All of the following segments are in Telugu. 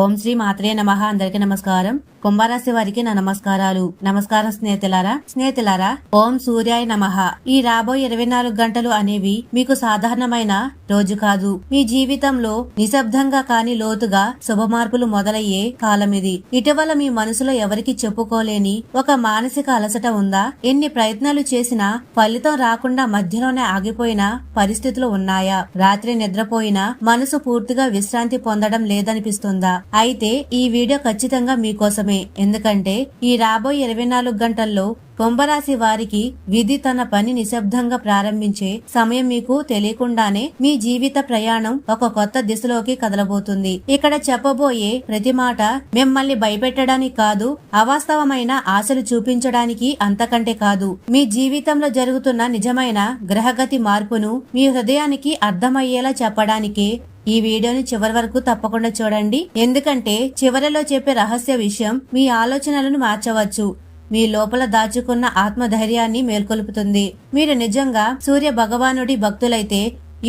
ఓం శ్రీ మాత్రే నమః. అందరికీ నమస్కారం. కుంభరాశి వారికి నా నమస్కారాలు. నమస్కారం స్నేహితులారా ఓం సూర్యాయ నమః. ఈ రాబోయే 24 గంటలు అనేవి మీకు సాధారణమైన రోజు కాదు. మీ జీవితంలో నిశ్శబ్దంగా కాని లోతుగా శుభ మార్పులు మొదలయ్యే కాలం ఇది. ఇటీవల మీ మనసులో ఎవరికి చెప్పుకోలేని ఒక మానసిక అలసట ఉందా? ఎన్ని ప్రయత్నాలు చేసినా ఫలితం రాకుండా మధ్యలోనే ఆగిపోయిన పరిస్థితులు ఉన్నాయా? రాత్రి నిద్రపోయినా మనసు పూర్తిగా విశ్రాంతి పొందడం లేదనిపిస్తుందా? అయితే ఈ వీడియో ఖచ్చితంగా మీకోసమే. ఎందుకంటే ఈ రాబోయే 24 గంటల్లో కుంభరాశి వారికి విధి తన పని నిశ్శబ్దంగా ప్రారంభించే సమయం. మీకు తెలియకుండానే మీ జీవిత ప్రయాణం ఒక కొత్త దిశలోకి కదలబోతుంది. ఇక్కడ చెప్పబోయే ప్రతి మాట మిమ్మల్ని భయపెట్టడానికి కాదు, అవాస్తవమైన ఆశలు చూపించడానికి, అంతకంటే కాదు. మీ జీవితంలో జరుగుతున్న నిజమైన గ్రహగతి మార్పును మీ హృదయానికి అర్థమయ్యేలా చెప్పడానికే ఈ వీడియోని చివరి వరకు తప్పకుండా చూడండి. ఎందుకంటే చివరిలో చెప్పే రహస్య విషయం మీ ఆలోచనలను మార్చవచ్చు, మీ లోపల దాచుకున్న ఆత్మధైర్యాన్ని మేల్కొల్పుతుంది. మీరు నిజంగా సూర్య భగవానుడి భక్తులైతే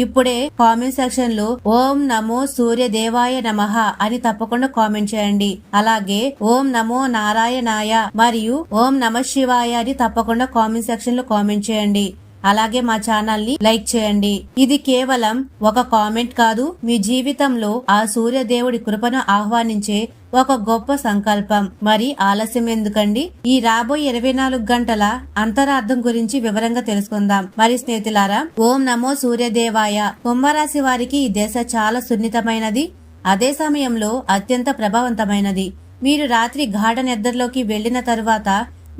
ఇప్పుడే కామెంట్ సెక్షన్ లో ఓం నమో సూర్య దేవాయ నమః అని తప్పకుండా కామెంట్ చేయండి. అలాగే ఓం నమో నారాయణాయ మరియు ఓం నమః శివాయ అని తప్పకుండా కామెంట్ సెక్షన్ లో కామెంట్ చేయండి. అలాగే మా ఛానల్ ని లైక్ చేయండి. ఇది కేవలం ఒక కామెంట్ కాదు, మీ జీవితంలో ఆ సూర్యదేవుడి కృపను ఆహ్వానించే ఒక గొప్ప సంకల్పం. మరి ఆలస్యం ఎందుకండి? ఈ రాబోయే 24 గంటల అంతరార్థం గురించి వివరంగా తెలుసుకుందాం. మరి స్నేహితులారా, ఓం నమో సూర్యదేవాయ. కుంభరాశి వారికి ఈ దశ చాలా సున్నితమైనది, అదే సమయంలో అత్యంత ప్రభావవంతమైనది. మీరు రాత్రి గాఢ నిద్రలోకి వెళ్లిన తరువాత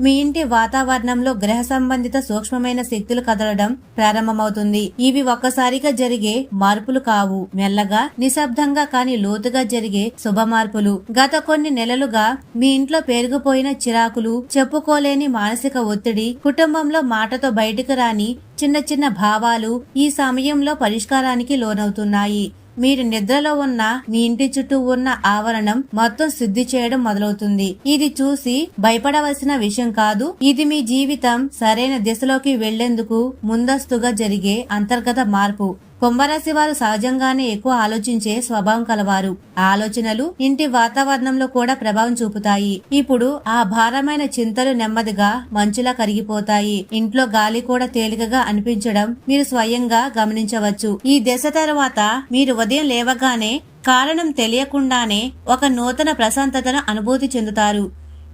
మీ ఇంటి వాతావరణంలో గ్రహ సంబంధిత సూక్ష్మమైన శక్తులు కదలడం ప్రారంభమవుతుంది. ఇవి ఒక్కసారిగా జరిగే మార్పులు కావు, మెల్లగా నిశ్శబ్దంగా కాని లోతుగా జరిగే శుభ మార్పులు. గత కొన్ని నెలలుగా మీ ఇంట్లో పెరిగిపోయిన చిరాకులు, చెప్పుకోలేని మానసిక ఒత్తిడి, కుటుంబంలో మాటతో బయటకు రాని చిన్న చిన్న భావాలు ఈ సమయంలో పరిష్కారానికి లోనవుతున్నాయి. మీరు నిద్రలో ఉన్న మీ ఇంటి చుట్టూ ఉన్న ఆవరణం మొత్తం శుద్ధి చేయడం మొదలవుతుంది. ఇది చూసి భయపడవలసిన విషయం కాదు. ఇది మీ జీవితం సరైన దిశలోకి వెళ్లేందుకు ముందస్తుగా జరిగే అంతర్గత మార్పు. కుంభరాశి వారు సహజంగానే ఎక్కువ ఆలోచించే స్వభావం కలవారు. ఆలోచనలు ఇంటి వాతావరణంలో కూడా ప్రభావం చూపుతాయి. ఇప్పుడు ఆ భారమైన చింతలు నెమ్మదిగా మంచులా కరిగిపోతాయి. ఇంట్లో గాలి కూడా తేలికగా అనిపించడం మీరు స్వయంగా గమనించవచ్చు. ఈ దశ తర్వాత మీరు ఉదయం లేవగానే కారణం తెలియకుండానే ఒక నూతన ప్రశాంతతను అనుభూతి చెందుతారు.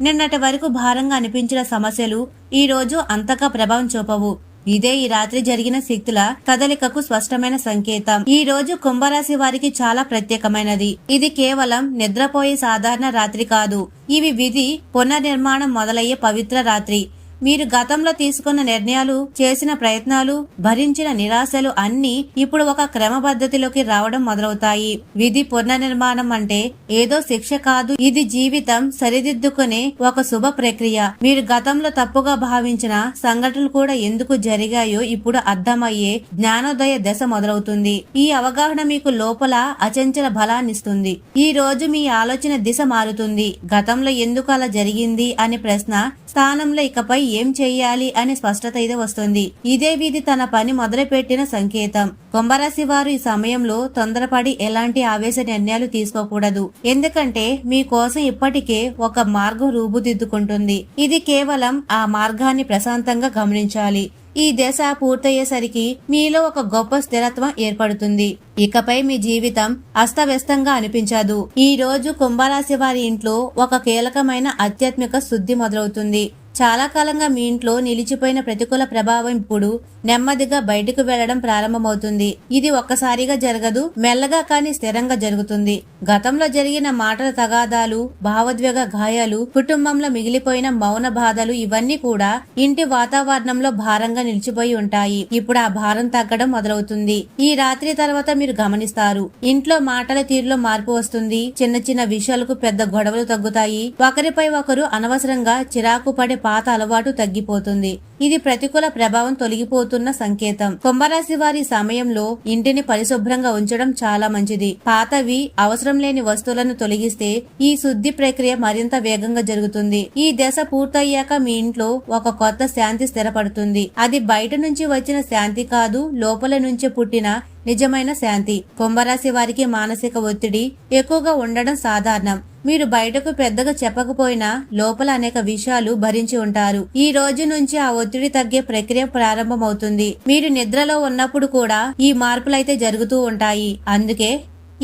నిన్నటి వరకు భారంగా అనిపించిన సమస్యలు ఈ రోజు అంతగా ప్రభావం చూపవు. ఇదే ఈ రాత్రి జరిగిన శక్తుల కదలికకు స్పష్టమైన సంకేతం. ఈ రోజు కుంభరాశి వారికి చాలా ప్రత్యేకమైనది. ఇది కేవలం నిద్రపోయే సాధారణ రాత్రి కాదు, ఇవి విధి పునర్నిర్మాణం మొదలయ్యే పవిత్ర రాత్రి. మీరు గతంలో తీసుకున్న నిర్ణయాలు, చేసిన ప్రయత్నాలు, భరించిన నిరాశలు అన్నీ ఇప్పుడు ఒక క్రమపద్ధతిలోకి రావడం మొదలవుతాయి. విధి పునర్నిర్మాణం అంటే ఏదో శిక్ష కాదు, ఇది జీవితం సరిదిద్దుకునే ఒక శుభ ప్రక్రియ. మీరు గతంలో తప్పుగా భావించిన సంఘటనలు కూడా ఎందుకు జరిగాయో ఇప్పుడు అర్థమయ్యే జ్ఞానోదయ దశ మొదలవుతుంది. ఈ అవగాహన మీకు లోపల అచంచల బలాన్నిస్తుంది. ఈ రోజు మీ ఆలోచన దిశ మారుతుంది. గతంలో ఎందుకు అలా జరిగింది అనే ప్రశ్న స్థానంలో ఇకపై ఏం చెయ్యాలి అనే స్పష్టత అయితే వస్తుంది. ఇదే విధి తన పని మొదలుపెట్టిన సంకేతం. కుంభరాశి వారు ఈ సమయంలో తొందరపడి ఎలాంటి ఆవేశ నిర్ణయాలు తీసుకోకూడదు. ఎందుకంటే మీకోసం ఇప్పటికే ఒక మార్గం రూపుదిద్దుకుంటుంది. ఇది కేవలం ఆ మార్గాన్ని ప్రశాంతంగా గమనించాలి. ఈ దశ పూర్తయ్యేసరికి మీలో ఒక గొప్ప స్థిరత్వం ఏర్పడుతుంది. ఇకపై మీ జీవితం అస్తవ్యస్తంగా అనిపించదు. ఈ రోజు కుంభరాశి వారి ఇంట్లో ఒక కీలకమైన ఆధ్యాత్మిక శుద్ధి మొదలవుతుంది. చాలా కాలంగా మీ ఇంట్లో నిలిచిపోయిన ప్రతికూల ప్రభావం ఇప్పుడు నెమ్మదిగా బయటకు వెళ్లడం ప్రారంభమవుతుంది. ఇది ఒక్కసారిగా జరగదు, మెల్లగా కానీ స్థిరంగా జరుగుతుంది. గతంలో జరిగిన మాటల తగాదాలు, భావోద్వేగ గాయాలు, కుటుంబంలో మిగిలిపోయిన మౌన బాధలు ఇవన్నీ కూడా ఇంటి వాతావరణంలో భారంగా నిలిచిపోయి ఉంటాయి. ఇప్పుడు ఆ భారం తగ్గడం మొదలవుతుంది. ఈ రాత్రి తర్వాత మీరు గమనిస్తారు, ఇంట్లో మాటల తీరులో మార్పు వస్తుంది. చిన్న చిన్న విషయాలకు పెద్ద గొడవలు తగ్గుతాయి. ఒకరిపై ఒకరు అనవసరంగా చిరాకు పడే పాత అలవాటు తగ్గిపోతుంది. ఇది ప్రతికూల ప్రభావం తొలగిపోతున్న సంకేతం. కుంభరాశి వారి సమయంలో ఇంటిని పరిశుభ్రంగా ఉంచడం చాలా మంచిది. పాతవి, అవసరం లేని వస్తువులను తొలగిస్తే ఈ శుద్ధి ప్రక్రియ మరింత వేగంగా జరుగుతుంది. ఈ దశ పూర్తయ్యాక మీ ఇంట్లో ఒక కొత్త శాంతి స్థిరపడుతుంది. అది బయట నుంచి వచ్చిన శాంతి కాదు, లోపల నుంచే పుట్టిన నిజమైన శాంతి. కుంభరాశి వారికి మానసిక ఒత్తిడి ఎక్కువగా ఉండడం సాధారణం. మీరు బయటకు పెద్దగా చెప్పకపోయినా లోపల అనేక విషయాలు భరించి ఉంటారు. ఈ రోజు నుంచి ఆ ఒత్తిడి తగ్గే ప్రక్రియ ప్రారంభమవుతుంది. మీరు నిద్రలో ఉన్నప్పుడు కూడా ఈ మార్పులైతే జరుగుతూ ఉంటాయి. అందుకే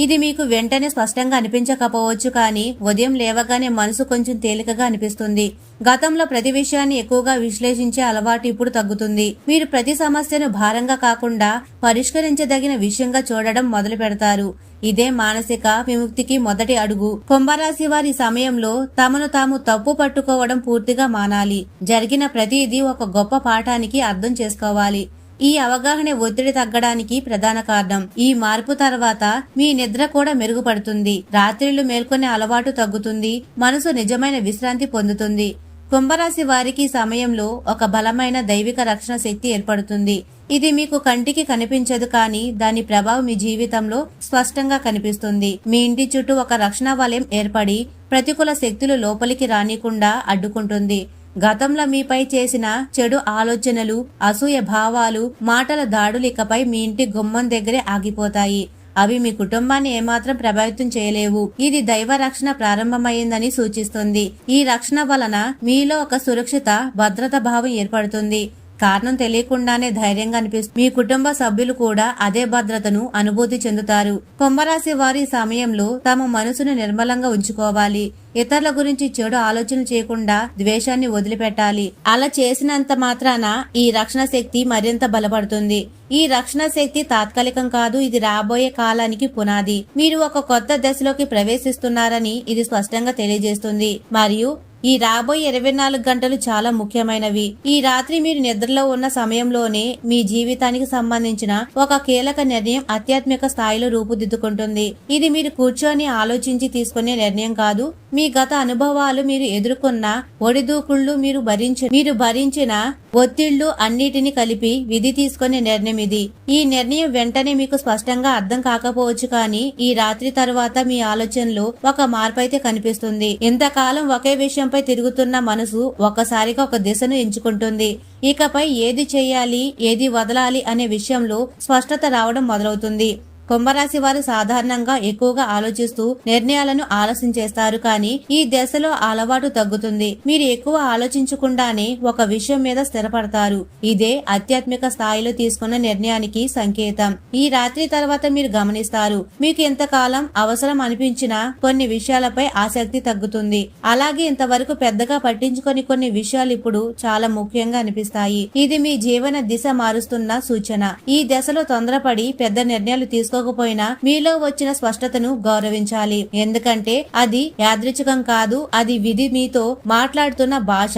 ఇది మీకు వెంటనే స్పష్టంగా అనిపించకపోవచ్చు, కానీ ఉదయం లేవగానే మనసు కొంచెం తేలికగా అనిపిస్తుంది. గతంలో ప్రతి విషయాన్ని ఎక్కువగా విశ్లేషించే అలవాటు ఇప్పుడు తగ్గుతుంది. మీరు ప్రతి సమస్యను భారంగా కాకుండా పరిష్కరించదగిన విషయంగా చూడడం మొదలు పెడతారు. ఇదే మానసిక విముక్తికి మొదటి అడుగు. కుంభరాశి వారి సమయంలో తమను తాము తప్పు పట్టుకోవడం పూర్తిగా మానాలి. జరిగిన ప్రతిదీ ఒక గొప్ప పాఠానికి అర్థం చేసుకోవాలి. ఈ అవగాహన ఒత్తిడి తగ్గడానికి ప్రధాన కారణం. ఈ మార్పు తర్వాత మీ నిద్ర కూడా మెరుగుపడుతుంది. రాత్రిళ్లు మేల్కొనే అలవాటు తగ్గుతుంది. మనసు నిజమైన విశ్రాంతి పొందుతుంది. కుంభరాశి వారికి సమయంలో ఒక బలమైన దైవిక రక్షణ శక్తి ఏర్పడుతుంది. ఇది మీకు కంటికి కనిపించదు, కానీ దాని ప్రభావం మీ జీవితంలో స్పష్టంగా కనిపిస్తుంది. మీ ఇంటి చుట్టూ ఒక రక్షణ వలయం ఏర్పడి ప్రతికూల శక్తులు లోపలికి రానికుండా అడ్డుకుంటుంది. గతంలో మీపై చేసిన చెడు ఆలోచనలు, అసూయ భావాలు, మాటల దాడులు ఇకపై మీ ఇంటి గుమ్మం దగ్గరే ఆగిపోతాయి. అవి మీ కుటుంబాన్ని ఏమాత్రం ప్రభావితం చేయలేవు. ఇది దైవ రక్షణ ప్రారంభమైందని సూచిస్తుంది. ఈ రక్షణ వలన మీలో ఒక సురక్షిత, భద్రత భావం ఏర్పడుతుంది. కారణం తెలియకుండానే ధైర్యంగా అనిపిస్తుంది. మీ కుటుంబ సభ్యులు కూడా అదే భద్రతను అనుభూతి చెందుతారు. కుంభరాశి వారి సమయంలో తమ మనసును నిర్మలంగా ఉంచుకోవాలి. ఇతరుల గురించి చెడు ఆలోచన చేయకుండా ద్వేషాన్ని వదిలిపెట్టాలి. అలా చేసినంత మాత్రాన ఈ రక్షణ శక్తి మరింత బలపడుతుంది. ఈ రక్షణ శక్తి తాత్కాలికం కాదు, ఇది రాబోయే కాలానికి పునాది. మీరు ఒక కొత్త దశలోకి ప్రవేశిస్తున్నారని ఇది స్పష్టంగా తెలియజేస్తుంది. మరియు ఈ రాబోయే 24 గంటలు చాలా ముఖ్యమైనవి. ఈ రాత్రి మీరు నిద్రలో ఉన్న సమయంలోనే మీ జీవితానికి సంబంధించిన ఒక కీలక నిర్ణయం ఆధ్యాత్మిక స్థాయిలో రూపుదిద్దుకుంటుంది. ఇది మీరు కూర్చొని ఆలోచించి తీసుకునే నిర్ణయం కాదు. మీ గత అనుభవాలు, మీరు ఎదుర్కొన్న ఒడిదూకుళ్లు, మీరు భరించిన ఒత్తిళ్లు అన్నిటినీ కలిపి విధి తీసుకునే నిర్ణయం ఇది. ఈ నిర్ణయం వెంటనే మీకు స్పష్టంగా అర్థం కాకపోవచ్చు, కానీ ఈ రాత్రి తర్వాత మీ ఆలోచనలో ఒక మార్పు అయితే కనిపిస్తుంది. ఇంతకాలం ఒకే విషయంపై తిరుగుతున్న మనసు ఒక్కసారిగా ఒక దిశను ఎంచుకుంటుంది. ఇకపై ఏది చేయాలి, ఏది వదలాలి అనే విషయంలో స్పష్టత రావడం మొదలవుతుంది. కుంభరాశి వారు సాధారణంగా ఎక్కువగా ఆలోచిస్తూ నిర్ణయాలను ఆలస్యం చేస్తారు, కానీ ఈ దశలో అలవాటు తగ్గుతుంది. మీరు ఎక్కువ ఆలోచించకుండానే ఒక విషయం మీద స్థిరపడతారు. ఇదే ఆధ్యాత్మిక స్థాయిలో తీసుకున్న నిర్ణయానికి సంకేతం. ఈ రాత్రి తర్వాత మీరు గమనిస్తారు, మీకు ఎంతకాలం అవసరం అనిపించిన కొన్ని విషయాలపై ఆసక్తి తగ్గుతుంది. అలాగే ఇంతవరకు పెద్దగా పట్టించుకొని కొన్ని విషయాలు ఇప్పుడు చాలా ముఖ్యంగా అనిపిస్తాయి. ఇది మీ జీవన దిశ మారుస్తున్న సూచన. ఈ దశలో తొందరపడి పెద్ద నిర్ణయాలు తీసుకోకపోయినా మీలో వచ్చిన స్పష్టతను గౌరవించాలి. ఎందుకంటే అది యాదృచ్ఛికం కాదు, అది విధి మీతో మాట్లాడుతున్న భాష.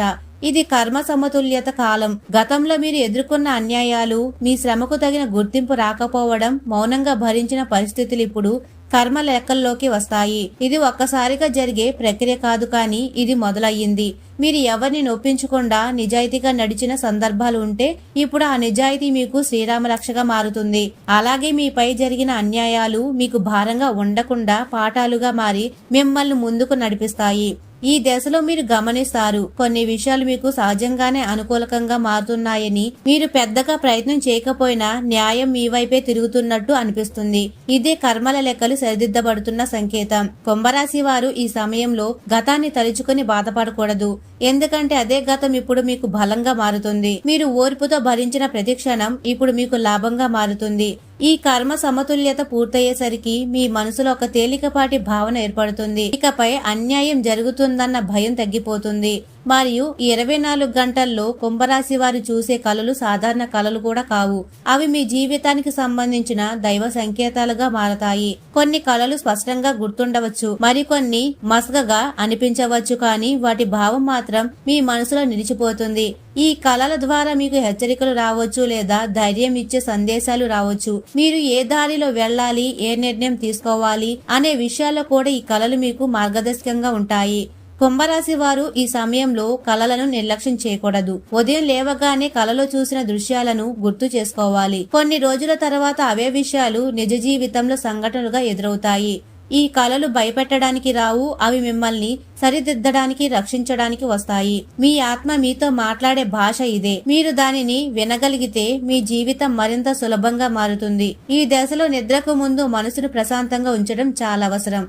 ఇది కర్మ సమతుల్యత కాలం. గతంలో మీరు ఎదుర్కొన్న అన్యాయాలు, మీ శ్రమకు తగిన గుర్తింపు రాకపోవడం, మౌనంగా భరించిన పరిస్థితులు ఇప్పుడు కర్మ లెక్కల్లోకి వస్తాయి. ఇది ఒక్కసారిగా జరిగే ప్రక్రియ కాదు, కానీ ఇది మొదలయ్యింది. మీరు ఎవరిని నొప్పించకుండా నిజాయితీగా నడిచిన సందర్భాలు ఉంటే ఇప్పుడు ఆ నిజాయితీ మీకు శ్రీరామ రక్షగా మారుతుంది. అలాగే మీపై జరిగిన అన్యాయాలు మీకు భారంగా ఉండకుండా పాఠాలుగా మారి మిమ్మల్ని ముందుకు నడిపిస్తాయి. ఈ దశలో మీరు గమనిస్తారు, కొన్ని విషయాలు మీకు సహజంగానే అనుకూలకంగా మారుతున్నాయని. మీరు పెద్దగా ప్రయత్నం చేయకపోయినా న్యాయం మీ వైపే తిరుగుతున్నట్టు అనిపిస్తుంది. ఇదే కర్మల లెక్కలు సరిదిద్దబడుతున్న సంకేతం. కుంభరాశి వారు ఈ సమయంలో గతాన్ని తలుచుకుని బాధపడకూడదు. ఎందుకంటే అదే గతం ఇప్పుడు మీకు బలంగా మారుతుంది. మీరు ఓర్పుతో భరించిన ప్రతి క్షణం ఇప్పుడు మీకు లాభంగా మారుతుంది. ఈ కర్మ సమతుల్యత పూర్తయ్యేసరికి మీ మనసులో ఒక తేలికపాటి భావన ఏర్పడుతుంది. ఇకపై అన్యాయం జరుగుతుందన్న భయం తగ్గిపోతుంది. మరియు 24 గంటల్లో కుంభరాశి వారు చూసే కలలు సాధారణ కలలు కూడా కావు. అవి మీ జీవితానికి సంబంధించిన దైవ సంకేతాలుగా మారతాయి. కొన్ని కలలు స్పష్టంగా గుర్తుండవచ్చు, మరికొన్ని మసకగా అనిపించవచ్చు, కానీ వాటి భావం మాత్రం మీ మనసులో నిలిచిపోతుంది. ఈ కలల ద్వారా మీకు హెచ్చరికలు రావచ్చు లేదా ధైర్యం ఇచ్చే సందేశాలు రావచ్చు. మీరు ఏ దారిలో వెళ్ళాలి, ఏ నిర్ణయం తీసుకోవాలి అనే విషయాల్లో కూడా ఈ కలలు మీకు మార్గదర్శకంగా ఉంటాయి. కుంభరాశి వారు ఈ సమయంలో కలలను నిర్లక్ష్యం చేయకూడదు. ఉదయం లేవగానే కలలో చూసిన దృశ్యాలను గుర్తు చేసుకోవాలి. కొన్ని రోజుల తర్వాత అవే విషయాలు నిజ జీవితంలో సంఘటనలుగా ఎదురవుతాయి. ఈ కలలు భయపెట్టడానికి రావు, అవి మిమ్మల్ని సరిదిద్దడానికి, రక్షించడానికి వస్తాయి. మీ ఆత్మ మీతో మాట్లాడే భాష ఇదే. మీరు దానిని వినగలిగితే మీ జీవితం మరింత సులభంగా మారుతుంది. ఈ దశలో నిద్రకు ముందు మనసును ప్రశాంతంగా ఉంచడం చాలా అవసరం.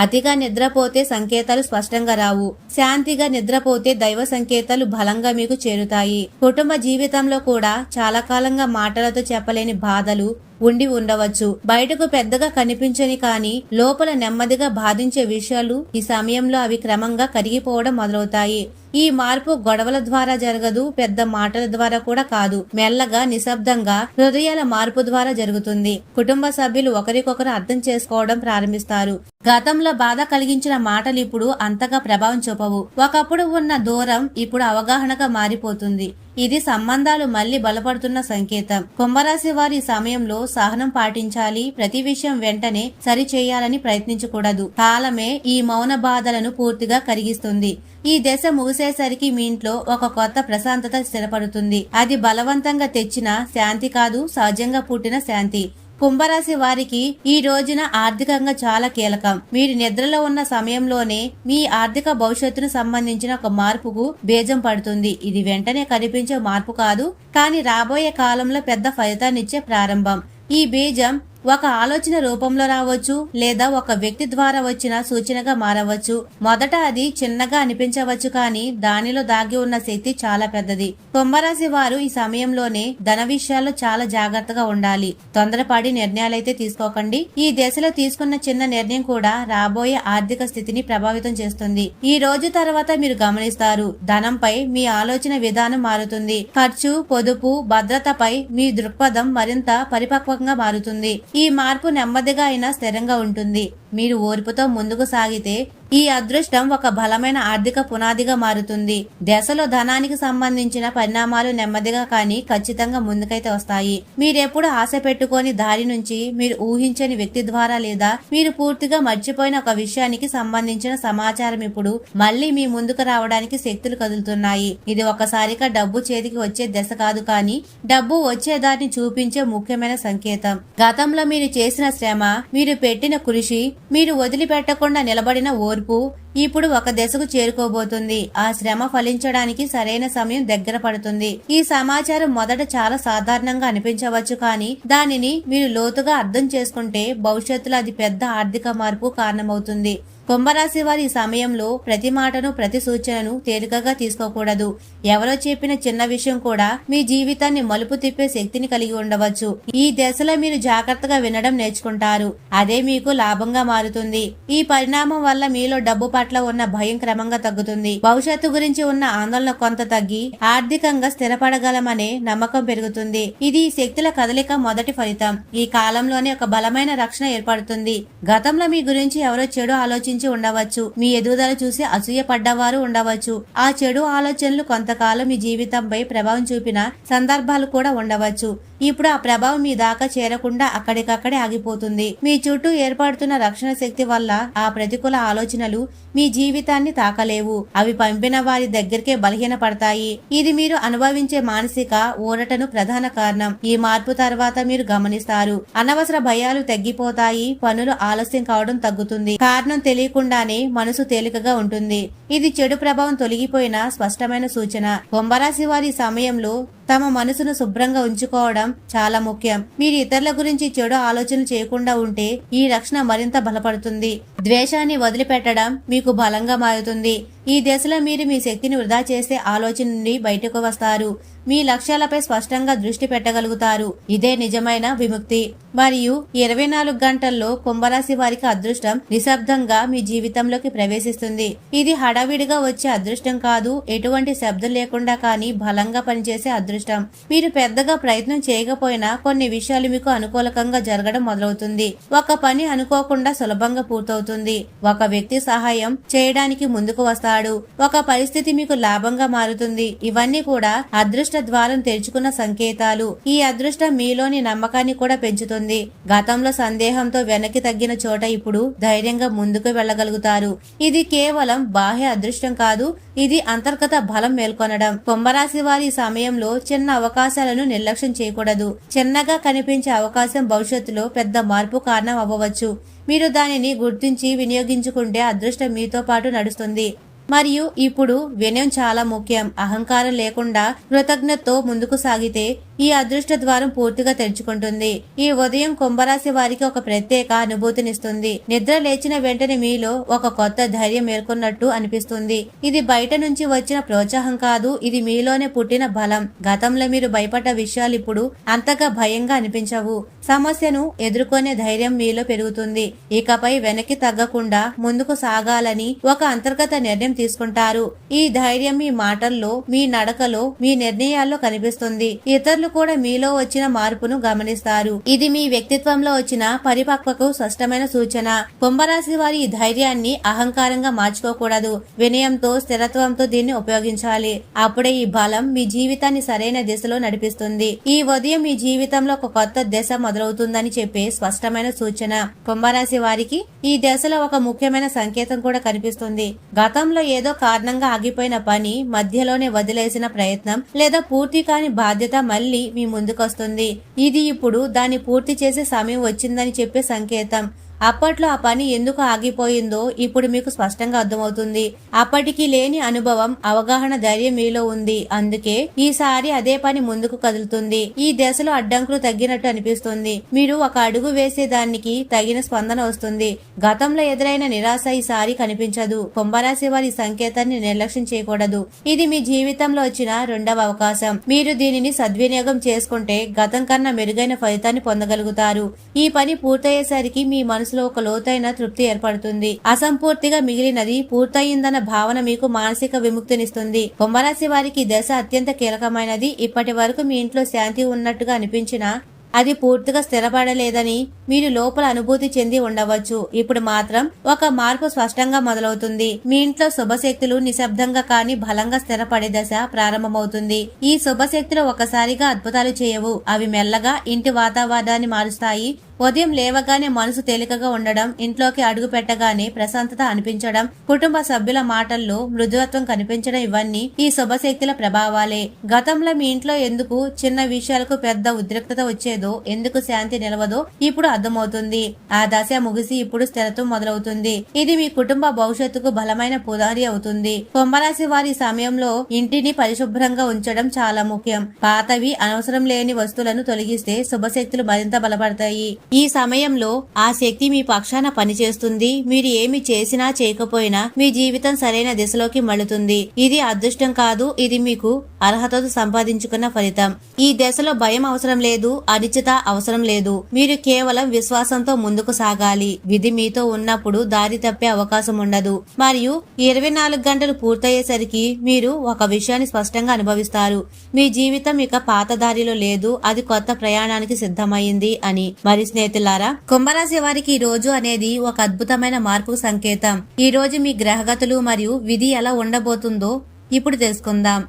అతిగా నిద్రపోతే సంకేతాలు స్పష్టంగా రావు. శాంతిగా నిద్రపోతే దైవ సంకేతాలు బలంగా మీకు చేరుతాయి. కుటుంబ జీవితంలో కూడా చాలా కాలంగా మాటలతో చెప్పలేని బాధలు ఉండి ఉండవచ్చు. బయటకు పెద్దగా కనిపించని కానీ లోపల నెమ్మదిగా బాధించే విషయాలు ఈ సమయంలో అవి క్రమంగా కరిగిపోవడం మొదలవుతాయి. ఈ మార్పు గొడవల ద్వారా జరగదు, పెద్ద మాటల ద్వారా కూడా కాదు. మెల్లగా, నిశ్శబ్దంగా హృదయాల మార్పు ద్వారా జరుగుతుంది. కుటుంబ సభ్యులు ఒకరికొకరు అర్థం చేసుకోవడం ప్రారంభిస్తారు. గతంలో బాధ కలిగించిన మాటలు ఇప్పుడు అంతగా ప్రభావం చూపవు. ఒకప్పుడు ఉన్న దూరం ఇప్పుడు అవగాహనగా మారిపోతుంది. ఇది సంబంధాలు మళ్లీ బలపడుతున్న సంకేతం. కుంభరాశి వారి సమయంలో సహనం పాటించాలి. ప్రతి విషయం వెంటనే సరి చేయాలని ప్రయత్నించకూడదు. కాలమే ఈ మౌన బాధలను పూర్తిగా కరిగిస్తుంది. ఈ దశ ముగిసేసరికి మీ ఇంట్లో ఒక కొత్త ప్రశాంతత స్థిరపడుతుంది. అది బలవంతంగా తెచ్చిన శాంతి కాదు, సహజంగా పుట్టిన శాంతి. కుంభరాశి వారికి ఈ రోజున ఆర్థికంగా చాలా కీలకం. మీరు నిద్రలో ఉన్న సమయంలోనే మీ ఆర్థిక భవిష్యత్తును సంబంధించిన ఒక మార్పుకు బీజం పడుతుంది. ఇది వెంటనే కనిపించే మార్పు కాదు, కానీ రాబోయే కాలంలో పెద్ద ఫలితాన్నిచ్చే ప్రారంభం. ఈ బీజం ఒక ఆలోచన రూపంలో రావచ్చు, లేదా ఒక వ్యక్తి ద్వారా వచ్చిన సూచనగా మారవచ్చు. మొదట అది చిన్నగా అనిపించవచ్చు, కానీ దానిలో దాగి ఉన్న శక్తి చాలా పెద్దది. కుంభరాశి వారు ఈ సమయంలోనే ధన విషయాల్లో చాలా జాగ్రత్తగా ఉండాలి. తొందరపడి నిర్ణయాలైతే తీసుకోకండి. ఈ దశలో తీసుకున్న చిన్న నిర్ణయం కూడా రాబోయే ఆర్థిక స్థితిని ప్రభావితం చేస్తుంది. ఈ రోజు తర్వాత మీరు గమనిస్తారు, ధనంపై మీ ఆలోచన విధానం మారుతుంది. ఖర్చు, పొదుపు, భద్రతపై మీ దృక్పథం మరింత పరిపక్వంగా మారుతుంది. ఈ మార్పు నెమ్మదిగా అయినా స్థిరంగా ఉంటుంది. మీరు ఓర్పుతో ముందుకు సాగితే ఈ అదృష్టం ఒక బలమైన ఆర్థిక పునాదిగా మారుతుంది. దశలో ధనానికి సంబంధించిన పరిణామాలు నెమ్మదిగా కానీ ఖచ్చితంగా ముందుకైతే వస్తాయి. మీరెప్పుడు ఆశ పెట్టుకోని దారి నుంచి, మీరు ఊహించని వ్యక్తి ద్వారా, లేదా మీరు పూర్తిగా మర్చిపోయిన ఒక విషయానికి సంబంధించిన సమాచారం ఇప్పుడు మళ్లీ మీ ముందుకు రావడానికి శక్తులు కదులుతున్నాయి. ఇది ఒకసారిగా డబ్బు చేతికి వచ్చే దశ కాదు, కానీ డబ్బు వచ్చేదాన్ని చూపించే ముఖ్యమైన సంకేతం. గతంలో మీరు చేసిన శ్రమ, మీరు పెట్టిన కృషి, మీరు వదిలిపెట్టకుండా నిలబడిన ఓర్పు ఇప్పుడు ఒక దశకు చేరుకోబోతుంది. ఆ శ్రమ ఫలించడానికి సరైన సమయం దగ్గర పడుతుంది. ఈ సమాచారం మొదట చాలా సాధారణంగా అనిపించవచ్చు, కానీ దానిని మీరు లోతుగా అర్థం చేసుకుంటే భవిష్యత్తులో అది పెద్ద ఆర్థిక మార్పు కారణమవుతుంది. కుంభరాశి వారి ఈ సమయంలో ప్రతి మాటను, ప్రతి సూచనను తేలికగా తీసుకోకూడదు. ఎవరో చెప్పిన చిన్న విషయం కూడా మీ జీవితాన్ని మలుపు తిప్పే శక్తిని కలిగి ఉండవచ్చు. ఈ దశలో మీరు జాగ్రత్తగా వినడం నేర్చుకుంటారు. అదే మీకు లాభంగా మారుతుంది. ఈ పరిణామం వల్ల మీలో డబ్బు పట్ల ఉన్న భయం క్రమంగా తగ్గుతుంది. భవిష్యత్తు గురించి ఉన్న ఆందోళన కొంత తగ్గి ఆర్థికంగా స్థిరపడగలమనే నమ్మకం పెరుగుతుంది. ఇది ఈ శక్తుల కదలిక మొదటి ఫలితం. ఈ కాలంలోనే ఒక బలమైన రక్షణ ఏర్పడుతుంది. గతంలో మీ గురించి ఎవరో చెడు ఆలోచించి ఉండవచ్చు. మీ ఎదుగుదల చూసి అసూయ పడ్డవారు ఉండవచ్చు. ఆ చెడు ఆలోచనలు కొంతకాలం మీ జీవితంపై ప్రభావం చూపిన సందర్భాలు కూడా ఉండవచ్చు. ఇప్పుడు ఆ ప్రభావం మీ దాకా చేరకుండా అక్కడికక్కడే ఆగిపోతుంది. మీ చుట్టూ ఏర్పడుతున్న రక్షణ శక్తి వల్ల ఆ ప్రతికూల ఆలోచనలు మీ జీవితాన్ని తాకలేవు. అవి పంపిన వారి దగ్గరికే బలహీనపడతాయి. ఇది మీరు అనుభవించే మానసిక ఊరటను ప్రధాన కారణం. ఈ మార్పు తర్వాత మీరు గమనిస్తారు, అనవసర భయాలు తగ్గిపోతాయి. పనులు ఆలస్యం కావడం తగ్గుతుంది. కారణం తెలియకుండానే మనసు తేలికగా ఉంటుంది. ఇది చెడు ప్రభావం తొలగిపోయిన స్పష్టమైన సూచన. కుంభరాశి వారి సమయంలో తమ మనసును శుభ్రంగా ఉంచుకోవడం చాలా ముఖ్యం. మీరు ఇతరుల గురించి చెడు ఆలోచనలు చేయకుండా ఉంటే ఈ రక్షణ మరింత బలపడుతుంది. ద్వేషాన్ని వదిలిపెట్టడం మీకు బలంగా మారుతుంది. ఈ దశలో మీరు మీ శక్తిని వృధా చేసే ఆలోచన నుండి బయటకు వస్తారు. మీ లక్ష్యాలపై స్పష్టంగా దృష్టి పెట్టగలుగుతారు. ఇదే నిజమైన విముక్తి. మరియు 24 గంటల్లో కుంభరాశి వారికి అదృష్టం నిశ్శబ్దంగా మీ జీవితంలోకి ప్రవేశిస్తుంది. ఇది హడావిడిగా వచ్చే అదృష్టం కాదు, ఎటువంటి శబ్దం లేకుండా కానీ బలంగా పనిచేసే అదృష్టం. మీరు పెద్దగా ప్రయత్నం చేయకపోయినా కొన్ని విషయాలు మీకు అనుకూలకంగా జరగడం మొదలవుతుంది. ఒక పని అనుకోకుండా సులభంగా పూర్తవుతుంది. ఒక వ్యక్తి సహాయం చేయడానికి ముందుకు వస్తాడు. పొందుతాడు. ఒక పరిస్థితి మీకు లాభంగా మారుతుంది. ఇవన్నీ కూడా అదృష్ట ద్వారం తెరుచుకున్న సంకేతాలు. ఈ అదృష్టం మీలోని నమ్మకాన్ని కూడా పెంచుతుంది. గతంలో సందేహంతో వెనక్కి తగ్గిన చోట ఇప్పుడు ధైర్యంగా ముందుకు వెళ్ళగలుగుతారు. ఇది కేవలం బాహ్య అదృష్టం కాదు, ఇది అంతర్గత బలం మేల్కొనడం. కుంభరాశి వారి సమయంలో చిన్న అవకాశాలను నిర్లక్ష్యం చేయకూడదు. చిన్నగా కనిపించే అవకాశం భవిష్యత్తులో పెద్ద మార్పు కారణం అవ్వవచ్చు. మీరు దానిని గుర్తించి వినియోగించుకుంటే అదృష్టం మీతో పాటు నడుస్తుంది. మరియు ఇప్పుడు వినయం చాలా ముఖ్యం. అహంకారం లేకుండా కృతజ్ఞతతో ముందుకు సాగితే ఈ అదృష్ట ద్వారం పూర్తిగా తెరుచుకుంటుంది. ఈ ఉదయం కుంభరాశి వారికి ఒక ప్రత్యేక అనుభూతినిస్తుంది. నిద్ర లేచిన వెంటనే మీలో ఒక కొత్త ధైర్యం మేల్కొన్నట్టు అనిపిస్తుంది. ఇది బయట నుంచి వచ్చిన ప్రోత్సాహం కాదు, ఇది మీలోనే పుట్టిన బలం. గతంలో మీరు భయపడ్డ విషయాలు ఇప్పుడు అంతగా భయంగా అనిపించవు. సమస్యను ఎదుర్కొనే ధైర్యం మీలో పెరుగుతుంది. ఇకపై వెనక్కి తగ్గకుండా ముందుకు సాగాలని ఒక అంతర్గత నిర్ణయం తీసుకుంటారు. ఈ ధైర్యం మీ మాటల్లో, మీ నడకలో, మీ నిర్ణయాల్లో కనిపిస్తుంది. ఇతరులు కూడా మీలో వచ్చిన మార్పును గమనిస్తారు. ఇది మీ వ్యక్తిత్వంలో వచ్చిన పరిపక్వకు స్పష్టమైన సూచన. కుంభరాశి వారి ఈ ధైర్యాన్ని అహంకారంగా మార్చుకోకూడదు. వినయంతో, స్థిరత్వంతో దీన్ని ఉపయోగించాలి. అప్పుడే ఈ బలం మీ జీవితాన్ని సరైన దిశలో నడిపిస్తుంది. ఈ ఉదయం మీ జీవితంలో ఒక కొత్త దశ మొదలవుతుందని చెప్పే స్పష్టమైన సూచన. కుంభరాశి వారికి ఈ దశలో ఒక ముఖ్యమైన సంకేతం కూడా కనిపిస్తుంది. గతంలో ఏదో కారణంగా ఆగిపోయిన పని, మధ్యలోనే వదిలేసిన ప్రయత్నం లేదా పూర్తి కాని బాధ్యత మళ్ళీ మీ ముందుకొస్తుంది. ఇది ఇప్పుడు దాన్ని పూర్తి చేసే సమయం వచ్చిందని చెప్పే సంకేతం. అప్పట్లో ఆ పని ఎందుకు ఆగిపోయిందో ఇప్పుడు మీకు స్పష్టంగా అర్థమవుతుంది. అప్పటికి లేని అనుభవం, అవగాహన, ధైర్యం మీలో ఉంది. అందుకే ఈసారి అదే పని ముందుకు కదులుతుంది. ఈ దశలో అడ్డంకులు తగ్గినట్టు అనిపిస్తుంది. మీరు ఒక అడుగు వేసే దానికి తగిన స్పందన వస్తుంది. గతంలో ఎదురైన నిరాశ ఈసారి కనిపించదు. కుంభరాశి వారి సంకేతాన్ని నిర్లక్ష్యం చేయకూడదు. ఇది మీ జీవితంలో వచ్చిన రెండవ అవకాశం. మీరు దీనిని సద్వినియోగం చేసుకుంటే గతం కన్నా మెరుగైన ఫలితాన్ని పొందగలుగుతారు. ఈ పని పూర్తయ్యేసరికి మీ మనసులో ఒక లోతైన తృప్తి ఏర్పడుతుంది. అసంపూర్తిగా మిగిలినది పూర్తయిందన్న భావన మీకు మానసిక విముక్తినిస్తుంది. కుంభరాశి వారికి దశ అత్యంత కీలకమైనది. ఇప్పటి వరకు మీ ఇంట్లో శాంతి ఉన్నట్టుగా అనిపించినా అది పూర్తిగా స్థిరపడలేదని మీరు లోపల అనుభూతి చెంది ఉండవచ్చు. ఇప్పుడు మాత్రం ఒక మార్పు స్పష్టంగా మొదలవుతుంది. మీ ఇంట్లో శుభశక్తులు నిశ్శబ్దంగా కానీ బలంగా స్థిరపడే దశ ప్రారంభమవుతుంది. ఈ శుభశక్తులు ఒకసారిగా అద్భుతాలు చేయవు. అవి మెల్లగా ఇంటి వాతావరణాన్ని మారుస్తాయి. ఉదయం లేవగానే మనసు తేలికగా ఉండడం, ఇంట్లోకి అడుగు పెట్టగానే ప్రశాంతత అనిపించడం, కుటుంబ సభ్యుల మాటల్లో మృదుత్వం కనిపించడం, ఇవన్నీ ఈ శుభశక్తుల ప్రభావాలే. గతంలో మీ ఇంట్లో ఎందుకు చిన్న విషయాలకు పెద్ద ఉద్రిక్తత వచ్చేదో, ఎందుకు శాంతి నిలవదో ఇప్పుడు అర్థమవుతుంది. ఆ దశ ముగిసి ఇప్పుడు స్థిరత్వం మొదలవుతుంది. ఇది మీ కుటుంబ భవిష్యత్తుకు బలమైన పునాది అవుతుంది. కుంభరాశి వారి సమయంలో ఇంటిని పరిశుభ్రంగా ఉంచడం చాలా ముఖ్యం. పాతవి, అనవసరం లేని వస్తువులను తొలగిస్తే శుభశక్తులు మరింత బలపడతాయి. ఈ సమయంలో ఆ శక్తి మీ పక్షాన పనిచేస్తుంది. మీరు ఏమి చేసినా చేయకపోయినా మీ జీవితం సరైన దిశలోకి మళ్ళుతుంది. ఇది అదృష్టం కాదు, ఇది మీకు అర్హతతో సంపాదించుకున్న ఫలితం. ఈ దశలో భయం అవసరం లేదు, అనిశ్చిత అవసరం లేదు. మీరు కేవలం విశ్వాసంతో ముందుకు సాగాలి. విధి మీతో ఉన్నప్పుడు దారి తప్పే అవకాశం ఉండదు. మరియు 24 గంటలు పూర్తయ్యేసరికి మీరు ఒక విషయాన్ని స్పష్టంగా అనుభవిస్తారు. మీ జీవితం ఇక పాత దారిలో లేదు, అది కొత్త ప్రయాణానికి సిద్ధమైంది అని. మరి స్నేహితులారా, కుంభరాశి వారికి ఈ రోజు అనేది ఒక అద్భుతమైన మార్పుకు సంకేతం. ఈ రోజు మీ గ్రహగతులు మరియు విధి ఎలా ఉండబోతుందో ఇప్పుడు తెలుసుకుందాం.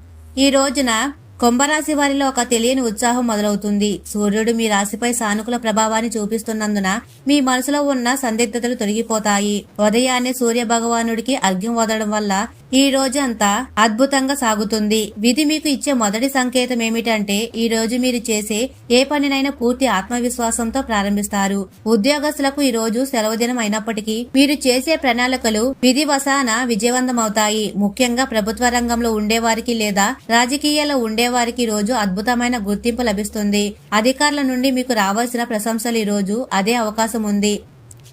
ఈ రోజున కుంభరాశి వారిలో ఒక తెలియని ఉత్సాహం మొదలవుతుంది. సూర్యుడు మీ రాశిపై సానుకూల ప్రభావాన్ని చూపిస్తున్నందున మీ మనసులో ఉన్న సందిగ్ధతలు తొలగిపోతాయి. ఉదయాన్నే సూర్య భగవానుడికి అర్ఘ్యం వదలడం వల్ల ఈ రోజు అంతా అద్భుతంగా సాగుతుంది. విధి మీకు ఇచ్చే మొదటి సంకేతం ఏమిటంటే ఈ రోజు మీరు చేసే ఏ పనినైనా పూర్తి ఆత్మవిశ్వాసంతో ప్రారంభిస్తారు. ఉద్యోగస్తులకు ఈ రోజు సెలవు దినం అయినప్పటికీ మీరు చేసే ప్రణాళికలు విధివశాన విజయవంతమవుతాయి. ముఖ్యంగా ప్రభుత్వ రంగంలో ఉండేవారికి లేదా రాజకీయాల్లో ఉండేవారికి ఈ రోజు అద్భుతమైన గుర్తింపు లభిస్తుంది. అధికారుల నుండి మీకు రావాల్సిన ప్రశంసలు ఈ రోజు అదే అవకాశం ఉంది.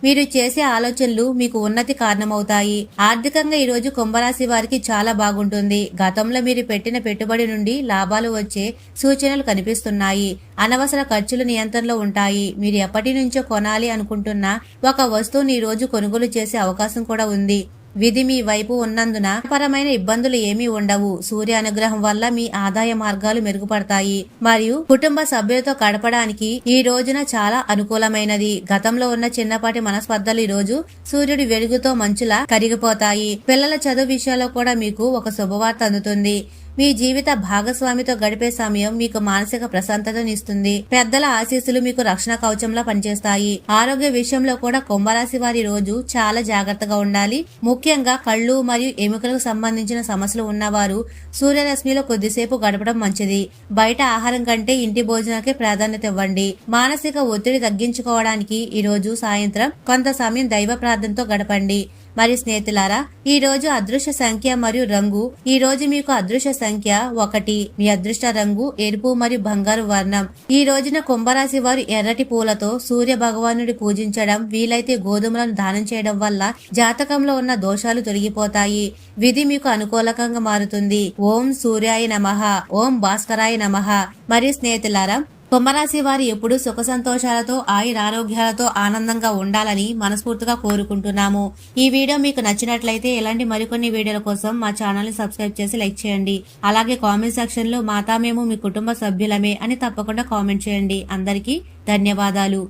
మీరు చేసే ఆలోచనలు మీకు ఉన్నతి కారణమవుతాయి. ఆర్థికంగా ఈ రోజు కుంభరాశి వారికి చాలా బాగుంటుంది. గతంలో మీరు పెట్టిన పెట్టుబడి నుండి లాభాలు వచ్చే సూచనలు కనిపిస్తున్నాయి. అనవసర ఖర్చులు నియంత్రణలో ఉంటాయి. మీరు ఎప్పటి నుంచో కొనాలి అనుకుంటున్న ఒక వస్తువుని ఈ రోజు కొనుగోలు చేసే అవకాశం కూడా ఉంది. విధి మీ వైపు ఉన్నందున పరమైన ఇబ్బందులు ఏమీ ఉండవు. సూర్య అనుగ్రహం వల్ల మీ ఆదాయ మార్గాలు మెరుగుపడతాయి మరియు కుటుంబ సభ్యులతో గడపడానికి ఈ రోజున చాలా అనుకూలమైనది. గతంలో ఉన్న చిన్నపాటి మనస్పర్ధలు ఈ రోజు సూర్యుడి వెలుగుతో మంచులా కరిగిపోతాయి. పిల్లల చదువు విషయాల్లో కూడా మీకు ఒక శుభవార్త అందుతుంది. మీ జీవిత భాగస్వామితో గడిపే సమయం మీకు మానసిక ప్రశాంతతనిస్తుంది. పెద్దల ఆశీస్సులు మీకు రక్షణ కవచంలా పనిచేస్తాయి. ఆరోగ్య విషయంలో కూడా కుంభరాశి వారి రోజు చాలా జాగ్రత్తగా ఉండాలి. ముఖ్యంగా కళ్ళు మరియు ఎముకలకు సంబంధించిన సమస్యలు ఉన్నవారు సూర్యరశ్మిలో కొద్దిసేపు గడపడం మంచిది. బయట ఆహారం కంటే ఇంటి భోజనానికి ప్రాధాన్యత ఇవ్వండి. మానసిక ఒత్తిడి తగ్గించుకోవడానికి ఈ రోజు సాయంత్రం కొంత సమయం దైవ ప్రార్థనతో గడపండి. మరి స్నేహితులారా, ఈ రోజు అదృష్ట సంఖ్య మరియు రంగు. ఈ రోజు మీకు అదృష్ట సంఖ్య 1. మీ అదృష్ట రంగు ఎరుపు మరియు బంగారు వర్ణం. ఈ రోజున కుంభరాశి వారు ఎర్రటి పూలతో సూర్య భగవానుడి పూజించడం, వీలైతే గోధుమలను దానం చేయడం వల్ల జాతకంలో ఉన్న దోషాలు తొలగిపోతాయి. విధి మీకు అనుకూలకంగా మారుతుంది. ఓం సూర్యాయ నమః, ఓం భాస్కరాయ నమః. మరియు స్నేహితులారా, కుంభరాశి వారు ఎప్పుడూ సుఖ సంతోషాలతో ఆయురారోగ్యాలతో ఆనందంగా ఉండాలని మనస్ఫూర్తిగా కోరుకుంటున్నాము. ఈ వీడియో మీకు నచ్చినట్లయితే ఇలాంటి మరికొన్ని వీడియోల కోసం మా ఛానల్ ని సబ్స్క్రైబ్ చేసి లైక్ చేయండి. అలాగే కామెంట్ సెక్షన్ లో మాతా మేము మీ కుటుంబ సభ్యులమే అని తప్పకుండా కామెంట్ చేయండి. అందరికీ ధన్యవాదాలు.